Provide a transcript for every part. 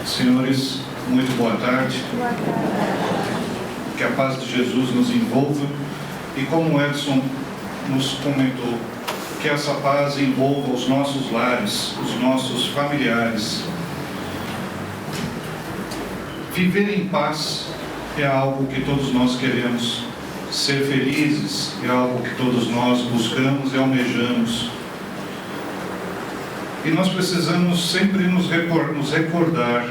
Senhores, muito boa tarde. Boa tarde. Que a paz de Jesus nos envolva e, como o Edson nos comentou, que essa paz envolva os nossos lares, os nossos familiares. Viver em paz é algo que todos nós queremos. Ser felizes é algo que todos nós buscamos e almejamos. E nós precisamos sempre nos recordar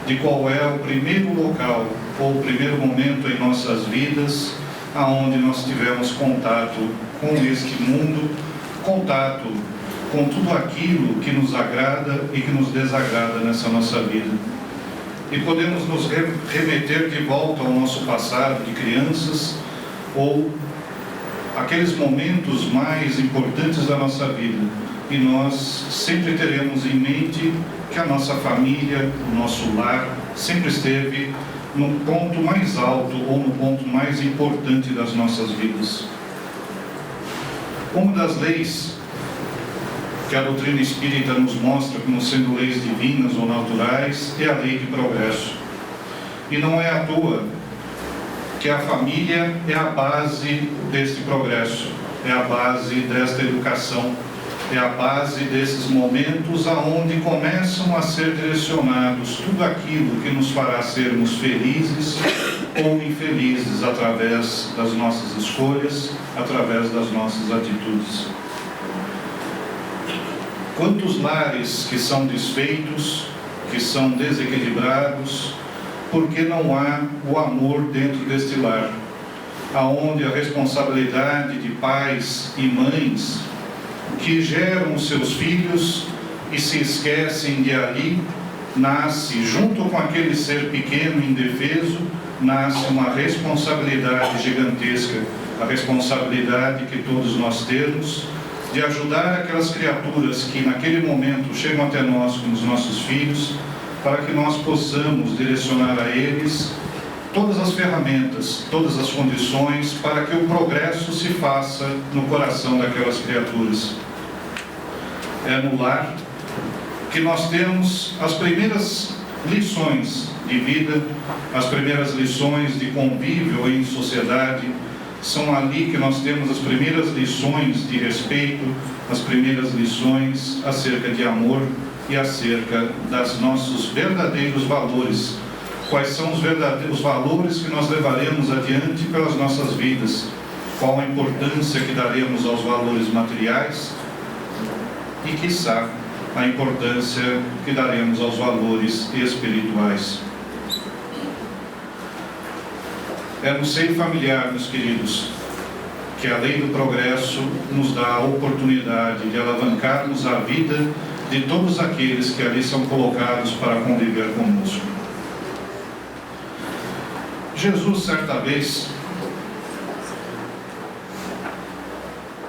de qual é o primeiro local ou o primeiro momento em nossas vidas aonde nós tivemos contato com este mundo, contato com tudo aquilo que nos agrada e que nos desagrada nessa nossa vida. E podemos nos remeter de volta ao nosso passado de crianças ou aqueles momentos mais importantes da nossa vida. E nós sempre teremos em mente que a nossa família, o nosso lar, sempre esteve no ponto mais alto ou no ponto mais importante das nossas vidas. Uma das leis que a doutrina espírita nos mostra como sendo leis divinas ou naturais é a lei de progresso. E não é à toa que a família é a base deste progresso, é a base desta educação, é a base desses momentos aonde começam a ser direcionados tudo aquilo que nos fará sermos felizes ou infelizes através das nossas escolhas, através das nossas atitudes. Quantos lares que são desfeitos, que são desequilibrados, porque não há o amor dentro deste lar, aonde a responsabilidade de pais e mães que geram os seus filhos e se esquecem de ali, nasce, junto com aquele ser pequeno e indefeso, nasce uma responsabilidade gigantesca, a responsabilidade que todos nós temos de ajudar aquelas criaturas que naquele momento chegam até nós como os nossos filhos, para que nós possamos direcionar a eles todas as ferramentas, todas as condições para que o progresso se faça no coração daquelas criaturas. É no lar que nós temos as primeiras lições de vida, as primeiras lições de convívio em sociedade. São ali que nós temos as primeiras lições de respeito, as primeiras lições acerca de amor e acerca dos nossos verdadeiros valores. Quais são os verdadeiros valores que nós levaremos adiante pelas nossas vidas? Qual a importância que daremos aos valores materiais? E, quiçá, a importância que daremos aos valores espirituais. É no seio familiar, meus queridos, que a lei do progresso nos dá a oportunidade de alavancarmos a vida de todos aqueles que ali são colocados para conviver conosco. Jesus, certa vez,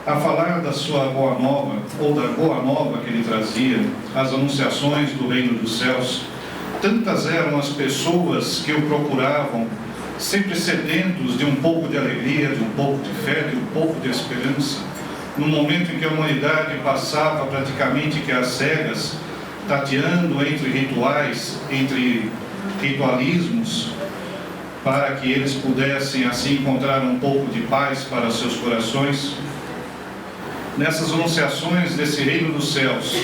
a falar da sua boa nova, ou da boa nova que ele trazia, as anunciações do reino dos céus, tantas eram as pessoas que o procuravam, sempre sedentos de um pouco de alegria, de um pouco de fé, de um pouco de esperança, no momento em que a humanidade passava praticamente que às cegas, tateando entre rituais, entre ritualismos, para que eles pudessem assim encontrar um pouco de paz para seus corações. Nessas anunciações desse reino dos céus,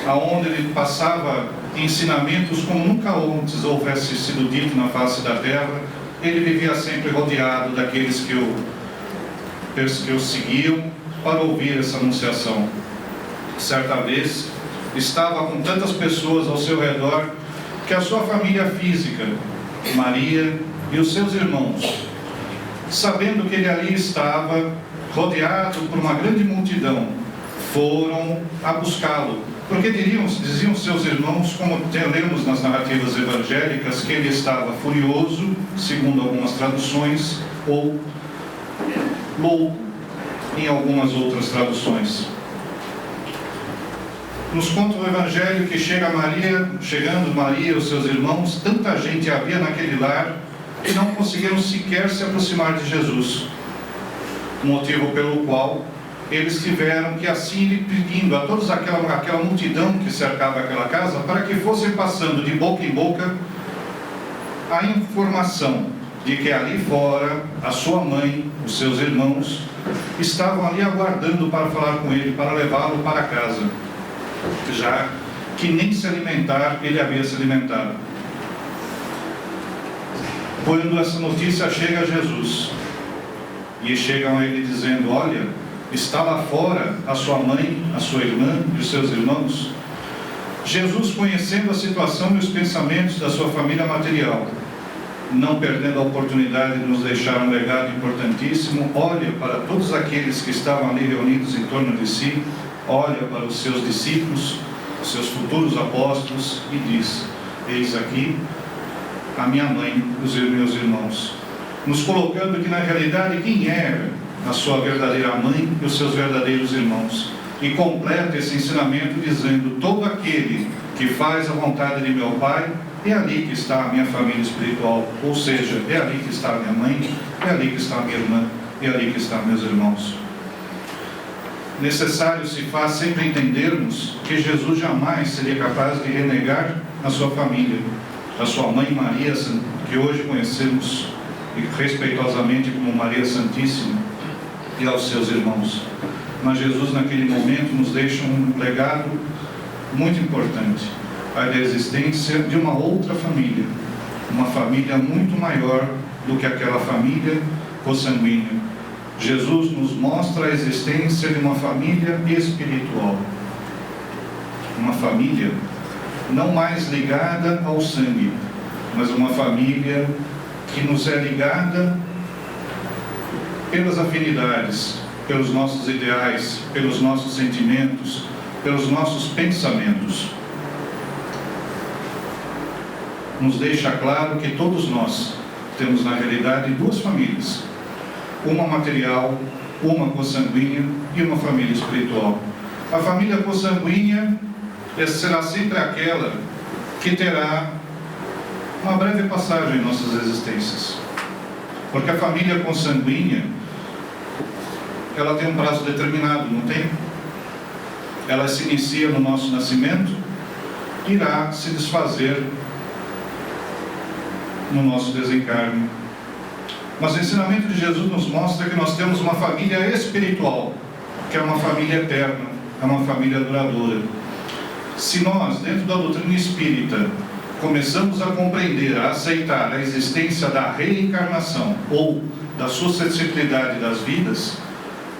aonde ele passava ensinamentos como nunca antes houvesse sido dito na face da terra, ele vivia sempre rodeado daqueles que o seguiam para ouvir essa anunciação. Certa vez, estava com tantas pessoas ao seu redor que a sua família física, Maria e os seus irmãos, sabendo que ele ali estava, rodeado por uma grande multidão, foram a buscá-lo. Porque diziam seus irmãos, como lemos nas narrativas evangélicas, que ele estava furioso, segundo algumas traduções, ou louco, em algumas outras traduções. Nos conta o Evangelho que chegando Maria e os seus irmãos, tanta gente havia naquele lar que não conseguiram sequer se aproximar de Jesus. Motivo pelo qual eles tiveram que assim ir pedindo a toda aquela multidão que cercava aquela casa, para que fosse passando de boca em boca a informação de que ali fora a sua mãe, os seus irmãos, estavam ali aguardando para falar com ele, para levá-lo para casa, já que nem se alimentar ele havia se alimentado. Quando essa notícia chega a Jesus, e chegam a ele dizendo: olha, está lá fora a sua mãe, a sua irmã e os seus irmãos. Jesus, conhecendo a situação e os pensamentos da sua família material, não perdendo a oportunidade de nos deixar um legado importantíssimo, olha para todos aqueles que estavam ali reunidos em torno de si, olha para os seus discípulos, os seus futuros apóstolos, e diz: eis aqui a minha mãe e os meus irmãos. Nos colocando que na realidade quem era a sua verdadeira mãe e os seus verdadeiros irmãos. E completa esse ensinamento dizendo: todo aquele que faz a vontade de meu Pai, é ali que está a minha família espiritual. Ou seja, é ali que está a minha mãe, é ali que está a minha irmã, é ali que estão meus irmãos. Necessário se faz sempre entendermos que Jesus jamais seria capaz de renegar a sua família, a sua mãe Maria, que hoje conhecemos respeitosamente como Maria Santíssima, e aos seus irmãos. Mas Jesus naquele momento nos deixa um legado muito importante, a da existência de uma outra família, uma família muito maior do que aquela família consanguínea. Jesus nos mostra a existência de uma família espiritual, uma família não mais ligada ao sangue, mas uma família que nos é ligada pelas afinidades, pelos nossos ideais, pelos nossos sentimentos, pelos nossos pensamentos. Nos deixa claro que todos nós temos na realidade duas famílias, uma material, uma consanguínea e uma família espiritual. A família consanguínea será sempre aquela que terá uma breve passagem em nossas existências, porque a família consanguínea, ela tem um prazo determinado, não tem? Ela se inicia no nosso nascimento, irá se desfazer no nosso desencarne. Mas o ensinamento de Jesus nos mostra que nós temos uma família espiritual, que é uma família eterna, é uma família duradoura. Se nós, dentro da doutrina espírita, começamos a compreender, a aceitar a existência da reencarnação ou da suscetibilidade das vidas,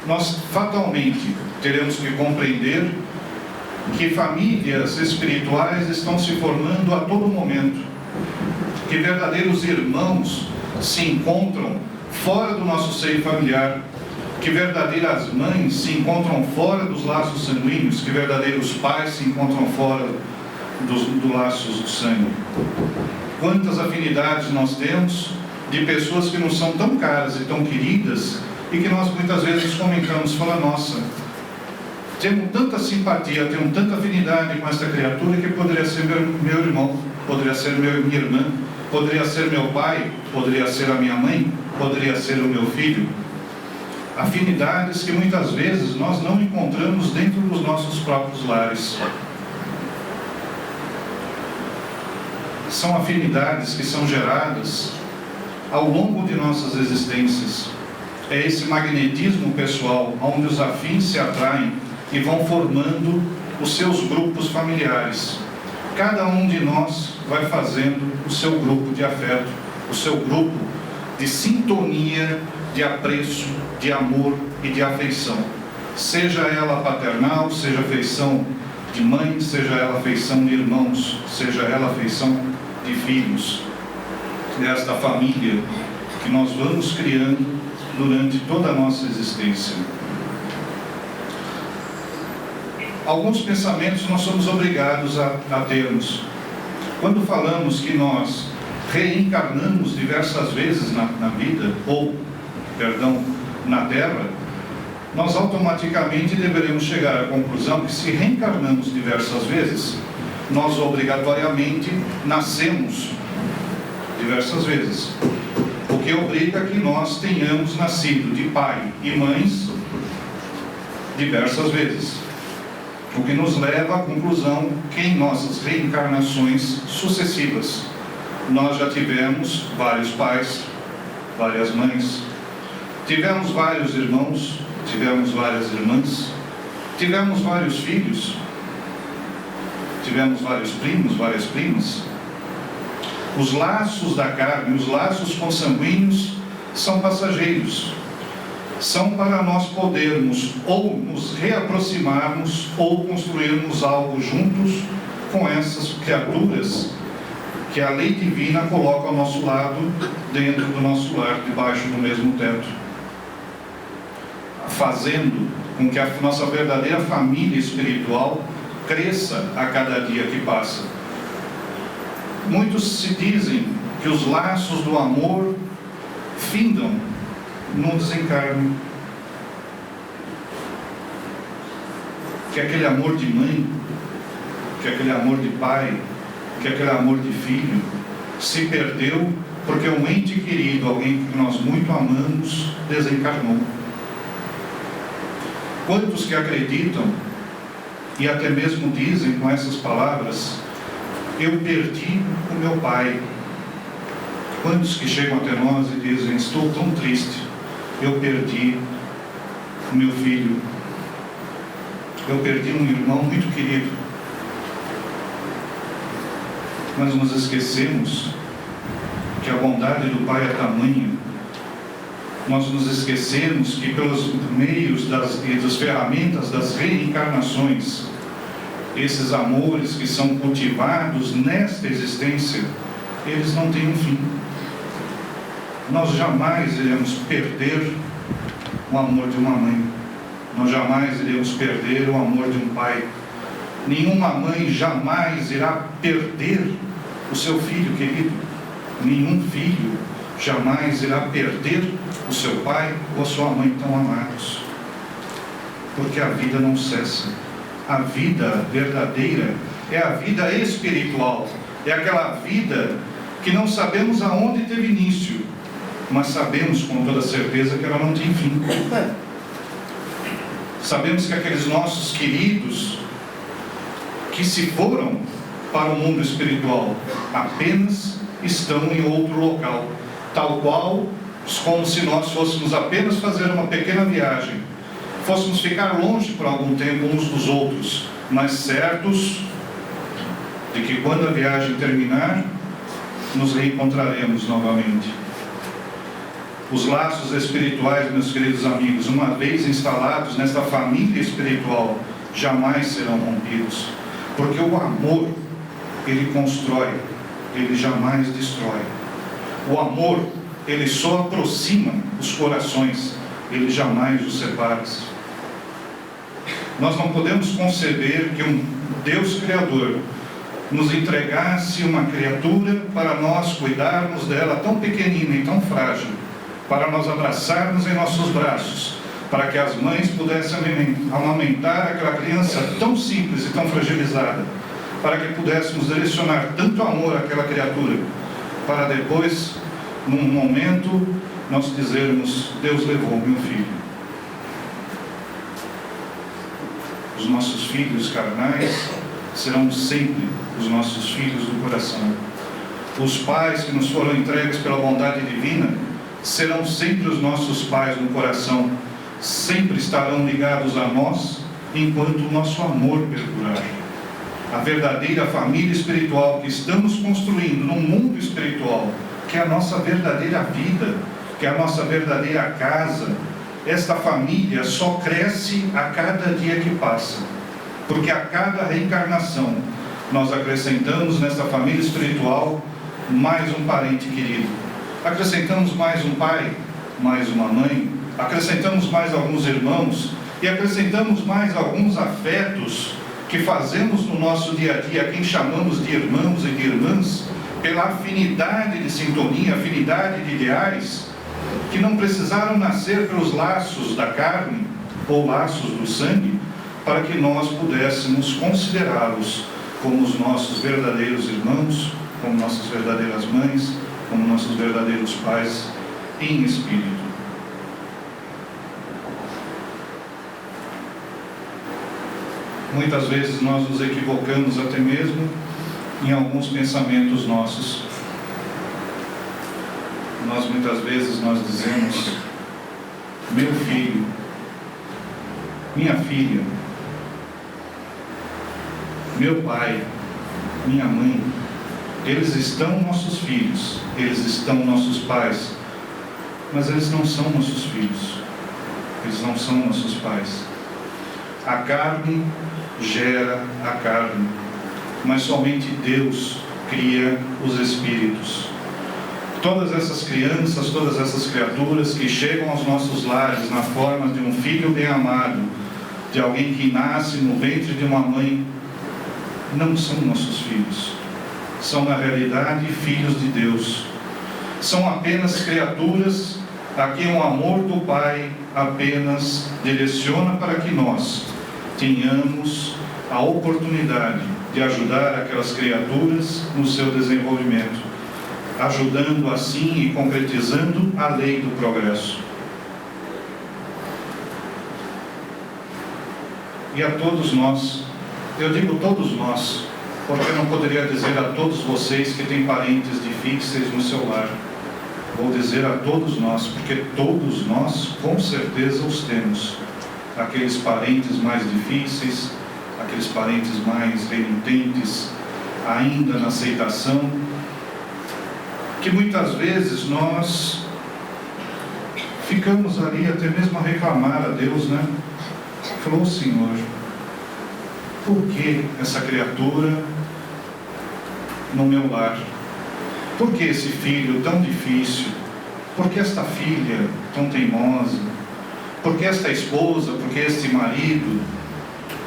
nós fatalmente teremos que compreender que famílias espirituais estão se formando a todo momento, que verdadeiros irmãos se encontram fora do nosso seio familiar, que verdadeiras mães se encontram fora dos laços sanguíneos, que verdadeiros pais se encontram fora dos laços do sangue. Quantas afinidades nós temos de pessoas que nos são tão caras e tão queridas, e que nós muitas vezes comentamos, fala: nossa, temos tanta simpatia, temos tanta afinidade com esta criatura, que poderia ser meu irmão, poderia ser minha irmã, poderia ser meu pai, poderia ser a minha mãe, poderia ser o meu filho. Afinidades que muitas vezes nós não encontramos dentro dos nossos próprios lares. São afinidades que são geradas ao longo de nossas existências. É esse magnetismo pessoal, onde os afins se atraem e vão formando os seus grupos familiares. Cada um de nós vai fazendo o seu grupo de afeto, o seu grupo de sintonia, de apreço, de amor e de afeição. Seja ela paternal, seja afeição de mãe, seja ela afeição de irmãos, seja ela afeição de filhos. Desta família que nós vamos criando durante toda a nossa existência. Alguns pensamentos nós somos obrigados a termos. Quando falamos que nós reencarnamos diversas vezes na vida, na Terra, nós automaticamente deveremos chegar à conclusão que, se reencarnamos diversas vezes, nós obrigatoriamente nascemos diversas vezes, o que obriga que nós tenhamos nascido de pai e mães diversas vezes. O que nos leva à conclusão que em nossas reencarnações sucessivas, nós já tivemos vários pais, várias mães, tivemos vários irmãos, tivemos várias irmãs, tivemos vários filhos, tivemos vários primos, várias primas. Os laços da carne, os laços consanguíneos são passageiros. São para nós podermos ou nos reaproximarmos ou construirmos algo juntos com essas criaturas que a lei divina coloca ao nosso lado, dentro do nosso lar, debaixo do mesmo teto, fazendo com que a nossa verdadeira família espiritual cresça a cada dia que passa. Muitos se dizem que os laços do amor findam no desencarne, que aquele amor de mãe, que aquele amor de pai, que aquele amor de filho se perdeu porque um ente querido, alguém que nós muito amamos, desencarnou. Quantos que acreditam e até mesmo dizem com essas palavras: eu perdi o meu pai. Quantos que chegam até nós e dizem: estou tão triste, eu perdi o meu filho, eu perdi um irmão muito querido. Mas nos esquecemos que a bondade do Pai é tamanha. Nós nos esquecemos que pelos meios e das ferramentas das reencarnações, esses amores que são cultivados nesta existência, eles não têm um fim. Nós jamais iremos perder o amor de uma mãe. Nós jamais iremos perder o amor de um pai. Nenhuma mãe jamais irá perder o seu filho querido. Nenhum filho jamais irá perder o seu pai ou a sua mãe tão amados. Porque a vida não cessa. A vida verdadeira é a vida espiritual. É aquela vida que não sabemos aonde teve início, mas sabemos com toda certeza que ela não tem fim. Sabemos que aqueles nossos queridos que se foram para o mundo espiritual apenas estão em outro local, tal qual como se nós fôssemos apenas fazer uma pequena viagem, fôssemos ficar longe por algum tempo uns dos outros, mas certos de que quando a viagem terminar, nos reencontraremos novamente. Os laços espirituais, meus queridos amigos, uma vez instalados nesta família espiritual, jamais serão rompidos, porque o amor, ele constrói, ele jamais destrói. O amor, ele só aproxima os corações, ele jamais os separa. Nós não podemos conceber que um Deus Criador nos entregasse uma criatura para nós cuidarmos dela, tão pequenina e tão frágil, para nós abraçarmos em nossos braços, para que as mães pudessem amamentar aquela criança tão simples e tão fragilizada, para que pudéssemos direcionar tanto amor àquela criatura, para depois, num momento, nós dizermos: Deus levou meu filho. Os nossos filhos carnais serão sempre os nossos filhos do coração. Os pais que nos foram entregues pela bondade divina serão sempre os nossos pais no coração, sempre estarão ligados a nós enquanto o nosso amor perdurar. A verdadeira família espiritual que estamos construindo no mundo espiritual, que é a nossa verdadeira vida, que é a nossa verdadeira casa, esta família só cresce a cada dia que passa, porque a cada reencarnação nós acrescentamos nesta família espiritual mais um parente querido, acrescentamos mais um pai, mais uma mãe, acrescentamos mais alguns irmãos e acrescentamos mais alguns afetos que fazemos no nosso dia a dia, quem chamamos de irmãos e de irmãs, pela afinidade de sintonia, afinidade de ideais, que não precisaram nascer pelos laços da carne ou laços do sangue, para que nós pudéssemos considerá-los como os nossos verdadeiros irmãos, como nossas verdadeiras mães, como nossos verdadeiros pais em espírito. Muitas vezes nós nos equivocamos até mesmo em alguns pensamentos nossos. Muitas vezes nós dizemos: meu filho, minha filha, meu pai, minha mãe, eles estão nossos filhos, eles estão nossos pais, mas eles não são nossos filhos, eles não são nossos pais. A carne gera a carne, mas somente Deus cria os espíritos. Todas essas crianças, todas essas criaturas que chegam aos nossos lares na forma de um filho bem amado, de alguém que nasce no ventre de uma mãe, não são nossos filhos. São, na realidade, filhos de Deus. São apenas criaturas a quem o amor do Pai apenas direciona para que nós tenhamos a oportunidade de ajudar aquelas criaturas no seu desenvolvimento, ajudando assim e concretizando a lei do progresso. E a todos nós, eu digo todos nós, porque não poderia dizer a todos vocês que têm parentes difíceis no seu lar. Vou dizer a todos nós, porque todos nós com certeza os temos. Aqueles parentes mais difíceis, aqueles parentes mais renitentes, ainda na aceitação, que muitas vezes nós ficamos ali até mesmo a reclamar a Deus, né? Falou: Senhor, por que essa criatura no meu lar? Por que esse filho tão difícil? Por que esta filha tão teimosa? Por que esta esposa? Por que este marido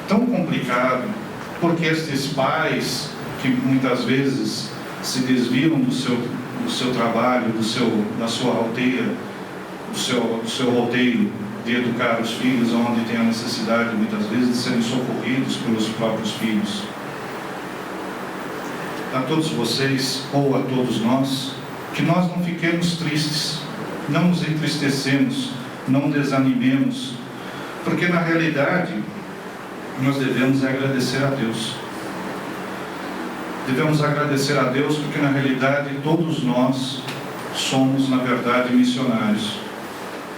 tão complicado? Por que estes pais que muitas vezes se desviam do seu trabalho, da sua roteira, do seu roteiro de educar os filhos, onde tem a necessidade muitas vezes de serem socorridos pelos próprios filhos? A todos vocês, ou a todos nós, que nós não fiquemos tristes, não nos entristecemos, não desanimemos, porque na realidade nós devemos agradecer a Deus. Devemos agradecer a Deus porque na realidade todos nós somos, na verdade, missionários.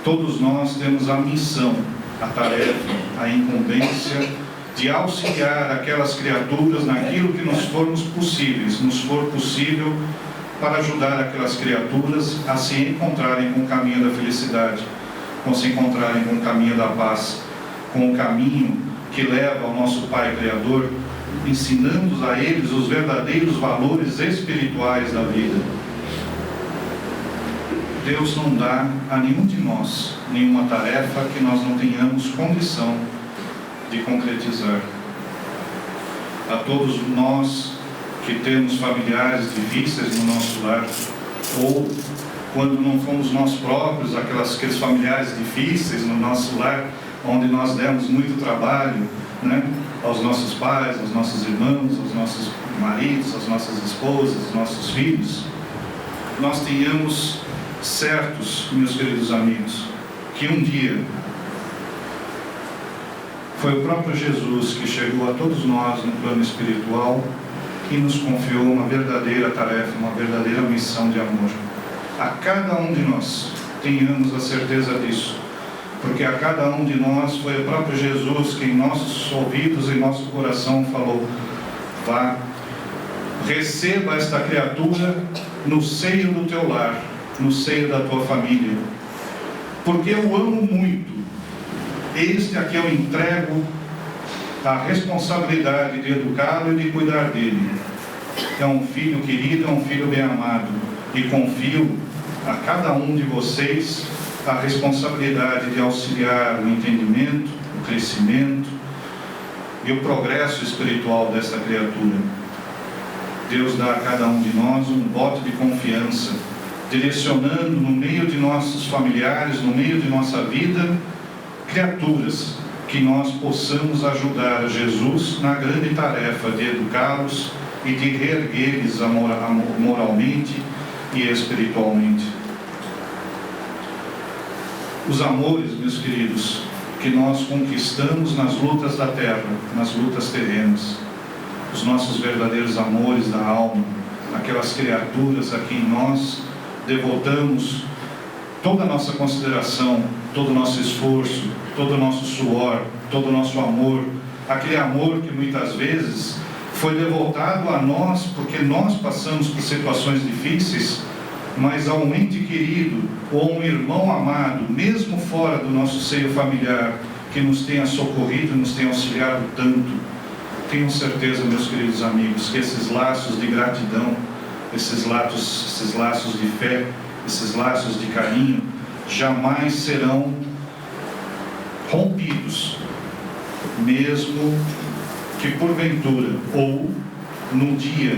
Todos nós temos a missão, a tarefa, a incumbência de auxiliar aquelas criaturas naquilo que nos for possível, para ajudar aquelas criaturas a se encontrarem com o caminho da felicidade, a se encontrarem com o caminho da paz, com o caminho que leva ao nosso Pai Criador, ensinando a eles os verdadeiros valores espirituais da vida. Deus não dá a nenhum de nós nenhuma tarefa que nós não tenhamos condição de concretizar. A todos nós que temos familiares difíceis no nosso lar, ou quando não fomos nós próprios aqueles familiares difíceis no nosso lar, onde nós demos muito trabalho, né, aos nossos pais, aos nossos irmãos, aos nossos maridos, às nossas esposas, aos nossos filhos, nós tenhamos certos, meus queridos amigos, que um dia foi o próprio Jesus que chegou a todos nós no plano espiritual e nos confiou uma verdadeira tarefa, uma verdadeira missão de amor. A cada um de nós, tenhamos a certeza disso, porque a cada um de nós foi o próprio Jesus que em nossos ouvidos e nosso coração falou: vá, receba esta criatura no seio do teu lar, no seio da tua família, porque eu amo muito. Este a que eu entrego a responsabilidade de educá-lo e de cuidar dele. É um filho querido, é um filho bem amado, e confio a cada um de vocês a responsabilidade de auxiliar o entendimento, o crescimento e o progresso espiritual desta criatura. Deus dá a cada um de nós um voto de confiança, direcionando no meio de nossos familiares, no meio de nossa vida, criaturas que nós possamos ajudar a Jesus na grande tarefa de educá-los e de reerguer-lhes moralmente e espiritualmente. Os amores, meus queridos, que nós conquistamos nas lutas da terra, nas lutas terrenas. Os nossos verdadeiros amores da alma, aquelas criaturas a quem nós devotamos toda a nossa consideração, todo o nosso esforço, todo o nosso suor, todo o nosso amor, aquele amor que muitas vezes foi devotado a nós porque nós passamos por situações difíceis, mas a um ente querido ou um irmão amado, mesmo fora do nosso seio familiar, que nos tenha socorrido, nos tenha auxiliado tanto. Tenham certeza, meus queridos amigos, que esses laços de gratidão, esses laços de fé, esses laços de carinho, jamais serão rompidos, mesmo que porventura, ou no dia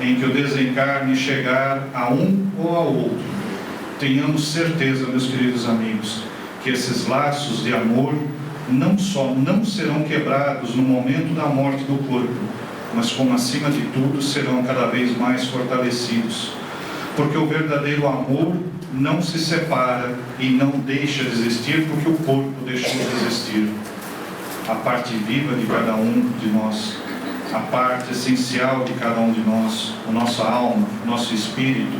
em que o desencarne chegar a um ou ao outro, tenhamos certeza, meus queridos amigos, que esses laços de amor não só não serão quebrados no momento da morte do corpo, mas como acima de tudo serão cada vez mais fortalecidos, porque o verdadeiro amor não se separa e não deixa de existir porque o corpo deixou de existir. A parte viva de cada um de nós, a parte essencial de cada um de nós, a nossa alma, o nosso espírito,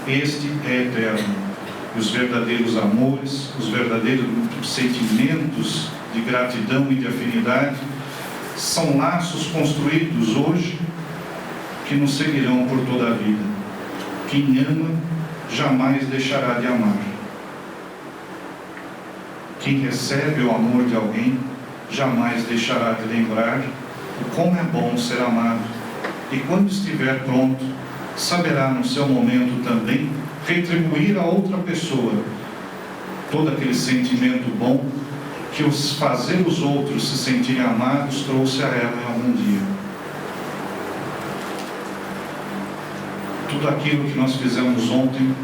este é eterno. E os verdadeiros amores, os verdadeiros sentimentos de gratidão e de afinidade são laços construídos hoje que nos seguirão por toda a vida. Quem ama jamais deixará de amar. Quem recebe o amor de alguém jamais deixará de lembrar o como é bom ser amado. E quando estiver pronto, saberá no seu momento também retribuir a outra pessoa todo aquele sentimento bom que fazer os outros se sentirem amados trouxe a ela em algum dia. Tudo aquilo que nós fizemos ontem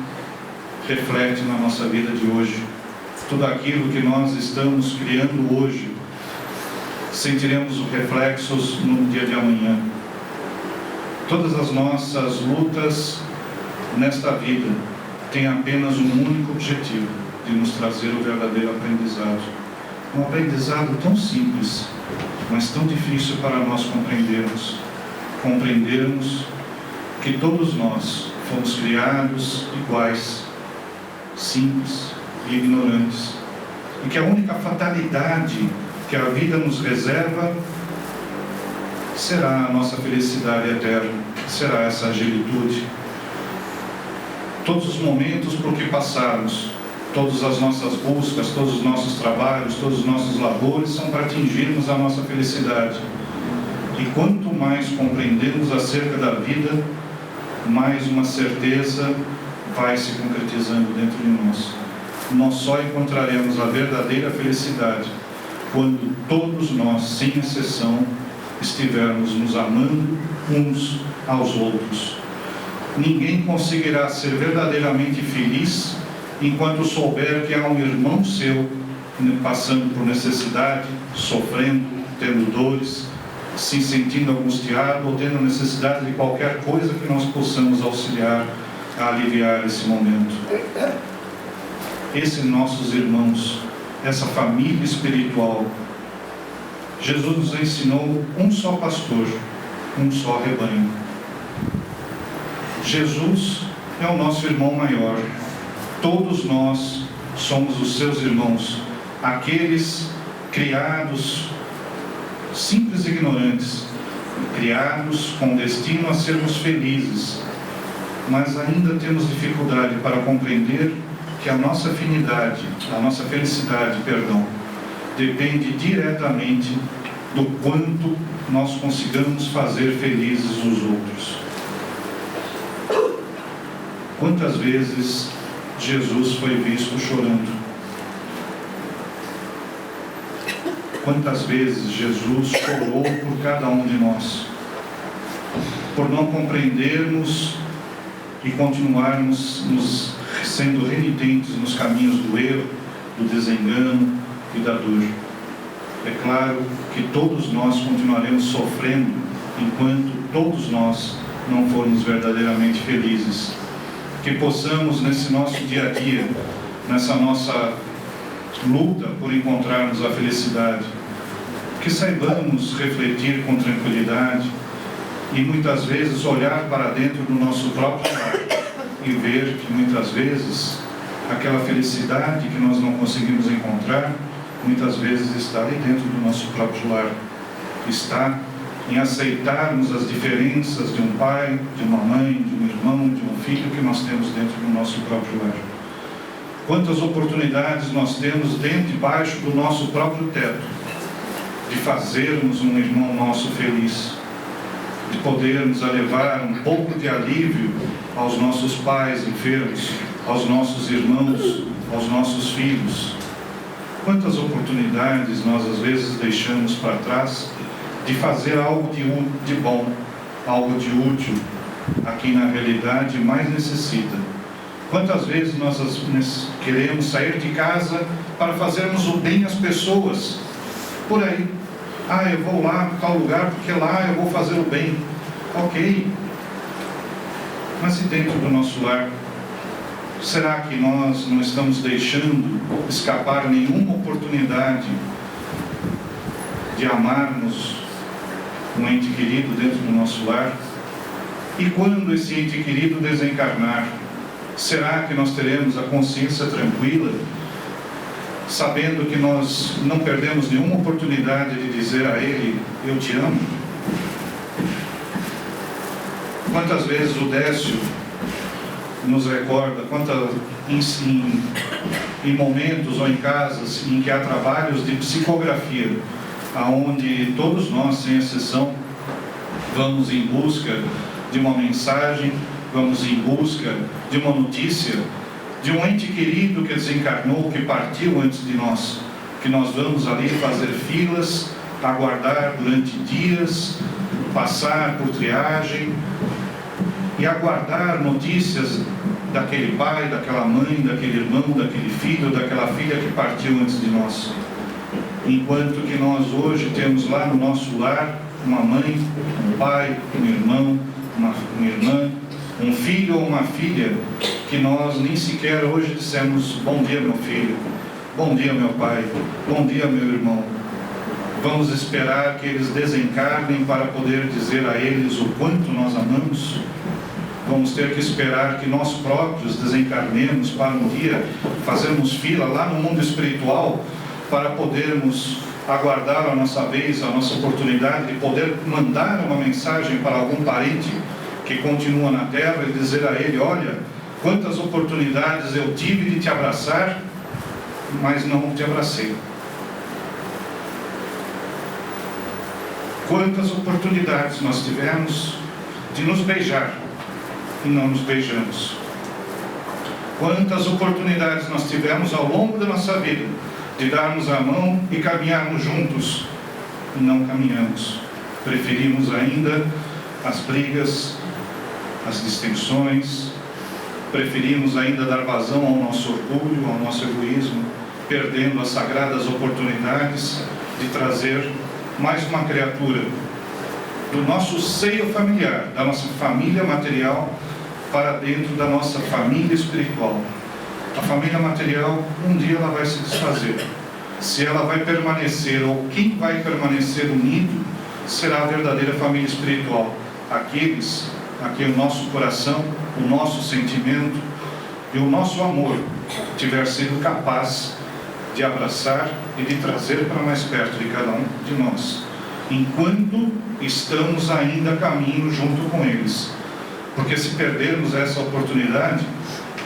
reflete na nossa vida de hoje. Tudo aquilo que nós estamos criando hoje, sentiremos os reflexos no dia de amanhã. Todas as nossas lutas nesta vida têm apenas um único objetivo, de nos trazer o verdadeiro aprendizado. Um aprendizado tão simples, mas tão difícil para nós compreendermos. Compreendermos que todos nós fomos criados iguais, simples e ignorantes. E que a única fatalidade que a vida nos reserva será a nossa felicidade eterna, será essa angelitude. Todos os momentos por que passarmos, todas as nossas buscas, todos os nossos trabalhos, todos os nossos labores são para atingirmos a nossa felicidade. E quanto mais compreendemos acerca da vida, mais uma certeza vai se concretizando dentro de nós. Nós só encontraremos a verdadeira felicidade quando todos nós, sem exceção, estivermos nos amando uns aos outros. Ninguém conseguirá ser verdadeiramente feliz enquanto souber que há um irmão seu passando por necessidade, sofrendo, tendo dores, se sentindo angustiado ou tendo necessidade de qualquer coisa que nós possamos auxiliar a aliviar esse momento. Esses nossos irmãos, essa família espiritual, Jesus nos ensinou um só pastor, um só rebanho. Jesus é o nosso irmão maior. Todos nós somos os seus irmãos, aqueles criados simples e ignorantes, criados com destino a sermos felizes, mas ainda temos dificuldade para compreender que a nossa afinidade, a nossa felicidade, depende diretamente do quanto nós consigamos fazer felizes os outros. Quantas vezes Jesus foi visto chorando? Quantas vezes Jesus chorou por cada um de nós, por não compreendermos e continuarmos sendo renitentes nos caminhos do erro, do desengano e da dor. É claro que todos nós continuaremos sofrendo enquanto todos nós não formos verdadeiramente felizes. Que possamos nesse nosso dia a dia, nessa nossa luta por encontrarmos a felicidade. Que saibamos refletir com tranquilidade e muitas vezes olhar para dentro do nosso próprio lar e ver que muitas vezes aquela felicidade que nós não conseguimos encontrar, muitas vezes está ali dentro do nosso próprio lar. Está em aceitarmos as diferenças de um pai, de uma mãe, de um irmão, de um filho que nós temos dentro do nosso próprio lar. Quantas oportunidades nós temos debaixo do nosso próprio teto de fazermos um irmão nosso feliz, de podermos levar um pouco de alívio aos nossos pais enfermos, aos nossos irmãos, aos nossos filhos. Quantas oportunidades nós às vezes deixamos para trás de fazer algo de bom, algo de útil a quem na realidade mais necessita. Quantas vezes nós queremos sair de casa para fazermos o bem às pessoas por aí. Eu vou lá para tal lugar porque lá eu vou fazer o bem. Ok. Mas e dentro do nosso lar? Será que nós não estamos deixando escapar nenhuma oportunidade de amarmos um ente querido dentro do nosso lar? E quando esse ente querido desencarnar, será que nós teremos a consciência tranquila, sabendo que nós não perdemos nenhuma oportunidade de dizer a ele, eu te amo? Quantas vezes o Décio nos recorda, em momentos ou em casas em que há trabalhos de psicografia, aonde todos nós, sem exceção, vamos em busca de uma mensagem, vamos em busca de uma notícia, de um ente querido que desencarnou, que partiu antes de nós, que nós vamos ali fazer filas, aguardar durante dias, passar por triagem e aguardar notícias daquele pai, daquela mãe, daquele irmão, daquele filho, daquela filha que partiu antes de nós. Enquanto que nós hoje temos lá no nosso lar uma mãe, um pai, um irmão, uma irmã, um filho ou uma filha, que nós nem sequer hoje dissemos, bom dia meu filho, bom dia meu pai, bom dia meu irmão. Vamos esperar que eles desencarnem para poder dizer a eles o quanto nós amamos? Vamos ter que esperar que nós próprios desencarnemos para um dia fazermos fila lá no mundo espiritual para podermos aguardar a nossa vez, a nossa oportunidade de poder mandar uma mensagem para algum parente que continua na Terra e dizer a ele, olha, quantas oportunidades eu tive de te abraçar, mas não te abracei. Quantas oportunidades nós tivemos de nos beijar e não nos beijamos. Quantas oportunidades nós tivemos ao longo da nossa vida de darmos a mão e caminharmos juntos e não caminhamos. Preferimos ainda as brigas, as distensões, preferimos ainda dar vazão ao nosso orgulho, ao nosso egoísmo, perdendo as sagradas oportunidades de trazer mais uma criatura do nosso seio familiar, da nossa família material, para dentro da nossa família espiritual. A família material, um dia ela vai se desfazer. Se ela vai permanecer, ou quem vai permanecer unido, será a verdadeira família espiritual. Aqueles a quem o nosso coração, o nosso sentimento e o nosso amor tiver sido capaz de abraçar e de trazer para mais perto de cada um de nós, enquanto estamos ainda a caminho junto com eles. Porque se perdermos essa oportunidade,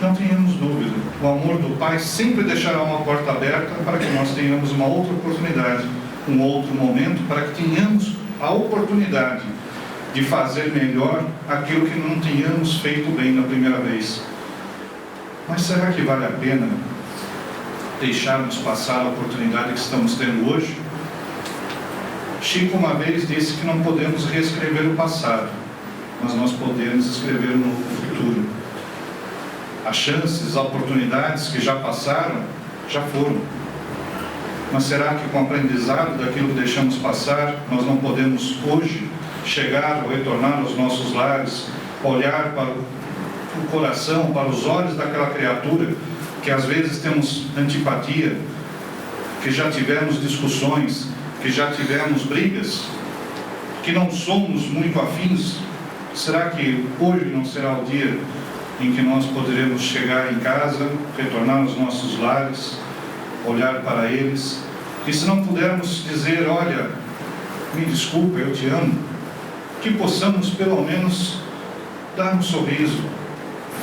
não tenhamos dúvida, o amor do Pai sempre deixará uma porta aberta para que nós tenhamos uma outra oportunidade, um outro momento, para que tenhamos a oportunidade de fazer melhor aquilo que não tínhamos feito bem na primeira vez. Mas será que vale a pena deixarmos passar a oportunidade que estamos tendo hoje? Chico uma vez disse que não podemos reescrever o passado, mas nós podemos escrever um novo futuro. As chances, as oportunidades que já passaram, já foram. Mas será que com o aprendizado daquilo que deixamos passar, nós não podemos hoje chegar ou retornar aos nossos lares, olhar para o coração, para os olhos daquela criatura que às vezes temos antipatia, que já tivemos discussões, que já tivemos brigas, que não somos muito afins? Será que hoje não será o dia em que nós poderemos chegar em casa, retornar aos nossos lares, olhar para eles, e se não pudermos dizer, olha, me desculpa, eu te amo, que possamos pelo menos dar um sorriso,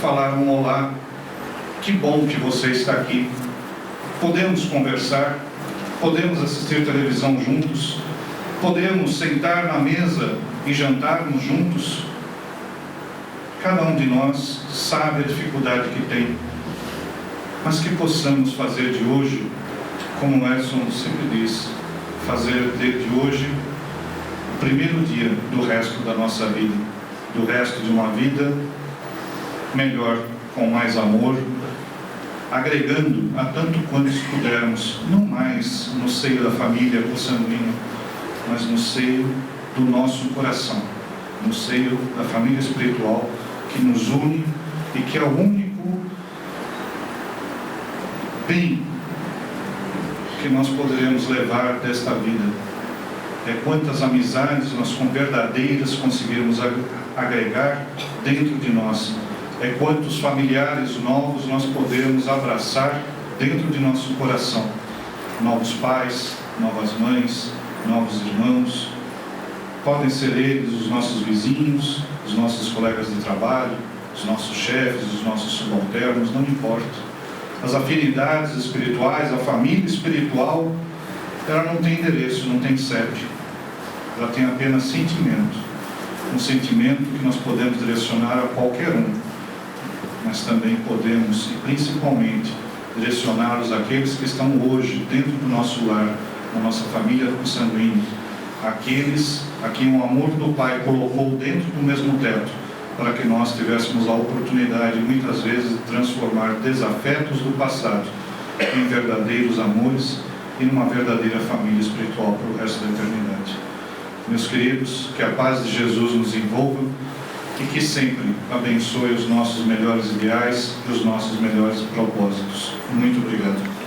falar um olá, que bom que você está aqui, podemos conversar, podemos assistir televisão juntos, podemos sentar na mesa e jantarmos juntos. Cada um de nós sabe a dificuldade que tem, mas que possamos fazer de hoje, como o Edson sempre diz, fazer de hoje o primeiro dia do resto da nossa vida, do resto de uma vida melhor, com mais amor, agregando a tanto quantos pudermos, não mais no seio da família consanguínea, mas no seio do nosso coração, no seio da família espiritual que nos une e que é o único bem que nós poderemos levar desta vida. É quantas amizades nós com verdadeiras conseguirmos agregar dentro de nós. É quantos familiares novos nós podemos abraçar dentro de nosso coração. Novos pais, novas mães, novos irmãos. Podem ser eles os nossos vizinhos, os nossos colegas de trabalho, os nossos chefes, os nossos subalternos, não importa. As afinidades espirituais, a família espiritual, ela não tem endereço, não tem CEP. Ela tem apenas sentimento. Um sentimento que nós podemos direcionar a qualquer um. Mas também podemos, e principalmente, direcioná-los àqueles que estão hoje dentro do nosso lar, na nossa família consanguínea. Aqueles a quem o amor do Pai colocou dentro do mesmo teto, para que nós tivéssemos a oportunidade, muitas vezes, de transformar desafetos do passado em verdadeiros amores e numa verdadeira família espiritual para o resto da eternidade. Meus queridos, que a paz de Jesus nos envolva e que sempre abençoe os nossos melhores ideais e os nossos melhores propósitos. Muito obrigado.